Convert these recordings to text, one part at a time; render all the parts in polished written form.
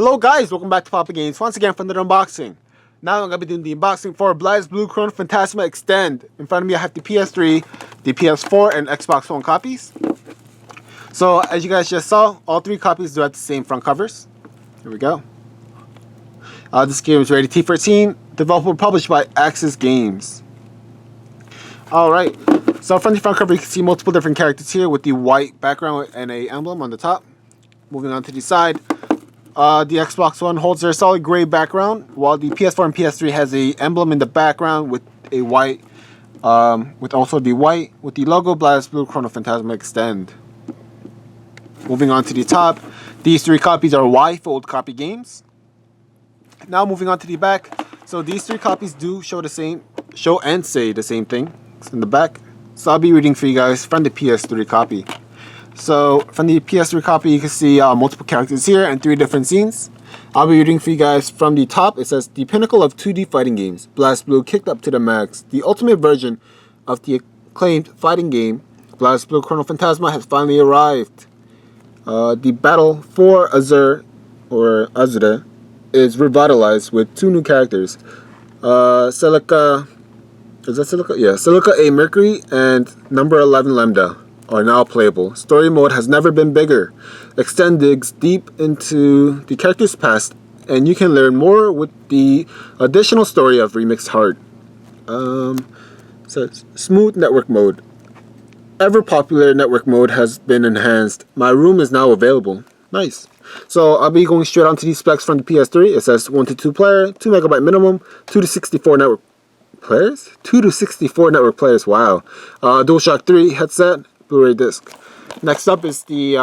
Hello guys, welcome back to POPnGAMES once again for another unboxing. Now I'm going to be doing the unboxing for BLAZBLUE ChronoPhantasma Extend. In front of me I have the PS3, the PS4, and Xbox One copies. So as you guys just saw, all three copies do have the same front covers. Here we go. This game is rated T13, developed and published by Axis Games. Alright, so from the front cover you can see multiple different characters here with the white background and a emblem on the top. Moving on to the side. The Xbox One holds their solid gray background, while the PS4 and PS3 has a emblem in the background with a white, with also the white with the logo BLAZBLUE ChronoPhantasma Extend. Moving on to the top, these three copies are Y-fold copy games. Now moving on to the back, so these three copies do show and say the same thing in the back. So I'll be reading for you guys from the PS3 copy. So from the PS3 copy, you can see multiple characters here and three different scenes. I'll be reading for you guys from the top. It says, the pinnacle of 2D fighting games, BLAZBLUE kicked up to the max. The ultimate version of the acclaimed fighting game, BLAZBLUE ChronoPhantasma, has finally arrived. The battle for Azure, or Azure, is revitalized with two new characters. Silica, is that Silica? Yeah, Silica A Mercury and number 11 Lambda are now playable. Story mode has never been bigger. Extend digs deep into the character's past, and you can learn more with the additional story of Remixed Heart. Says smooth network mode. Ever popular network mode has been enhanced. My room is now available. Nice. So I'll be going straight onto these specs from the PS3. It says 1 to 2 player, 2 MB minimum, 2 to 64 network players. 2 to 64 network players. Wow. DualShock 3 headset. Blu-ray disc. Next up is the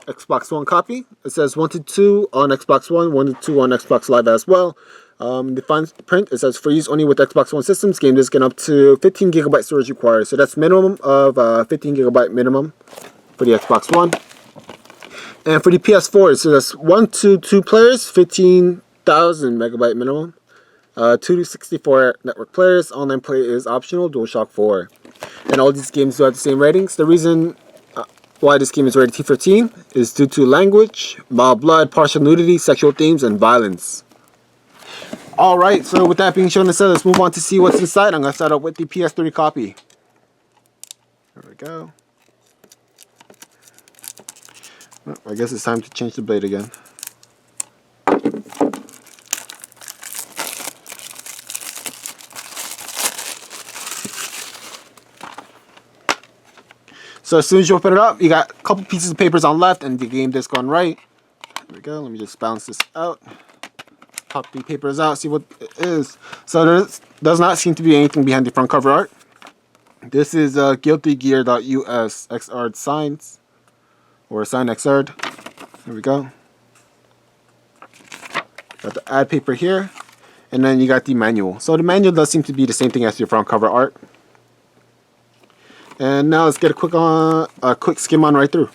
Xbox One copy. It says 1 to 2 on Xbox One, 1 to 2 on Xbox Live as well. The fine print, it says for use only with Xbox One systems, game disc and up to 15 GB storage required. So that's minimum of 15 GB minimum for the Xbox One. And for the PS4, it says 1 to 2 players, 15,000 MB minimum. 2 to 64 network players. Online play is optional. DualShock 4. And all these games do have the same ratings. The reason why this game is rated T13 is due to language, mild blood, partial nudity, sexual themes, and violence. Alright, so with that being shown and said, let's move on to see what's inside. I'm going to start up with the PS3 copy. There we go. I guess it's time to change the blade again. So as soon as you open it up, you got a couple pieces of papers on left and the game disc on right. There we go. Let me just bounce this out. Pop the papers out, see what it is. So there does not seem to be anything behind the front cover art. This is GuiltyGear.us XR signs, or sign XR. There we go. Got the ad paper here, and then you got the manual. So the manual does seem to be the same thing as your front cover art. And now let's get a quick skim on right through.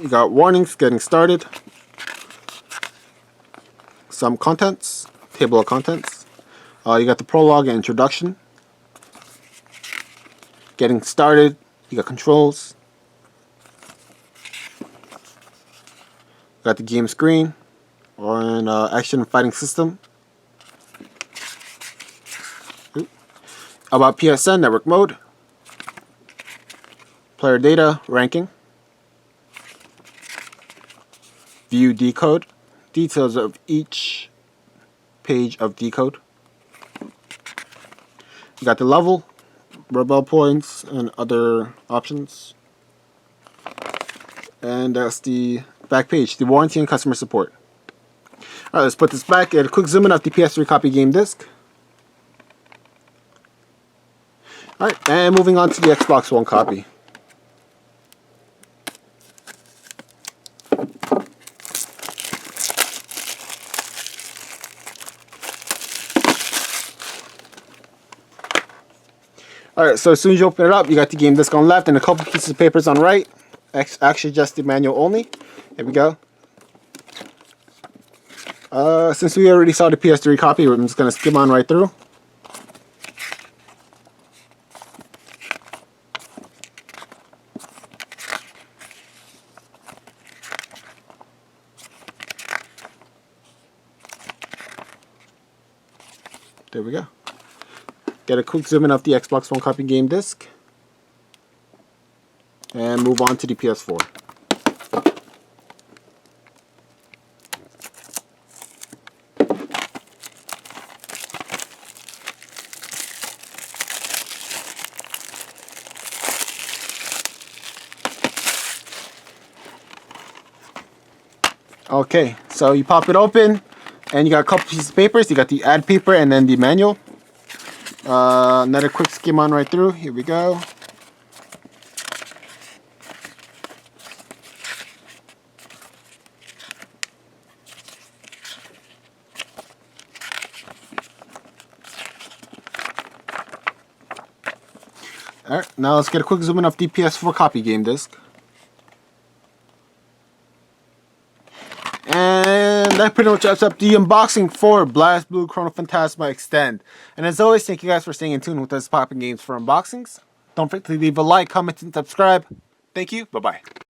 You got warnings, getting started, some contents, table of contents. You got the prologue and introduction. Getting started, you got controls. Got the game screen, or an action fighting system. About PSN, network mode. Player data, ranking, view decode, details of each page of decode. You got the level, rebel points, and other options. And that's the back page, the warranty and customer support. Alright, let's put this back. Get a quick zoom in of the PS3 copy game disc. Alright, and moving on to the Xbox One copy. Alright, so as soon as you open it up, you got the game disc on left and a couple pieces of papers on right. Actually, just the manual only. Here we go. Since we already saw the PS3 copy, I'm just going to skim on right through. There we go. Get a quick zoom in of the Xbox One copy game disc. And move on to the PS4. Okay, so you pop it open, and you got a couple pieces of papers. You got the ad paper and then the manual. Another quick skim on right through. Here we go. Alright, now let's get a quick zoom in of the PS4 copy game disc. And that pretty much wraps up the unboxing for BLAZBLUE ChronoPhantasma Extend. And as always, thank you guys for staying in tune with us POPnGAMES for unboxings. Don't forget to leave a like, comment, and subscribe. Thank you. Bye-bye.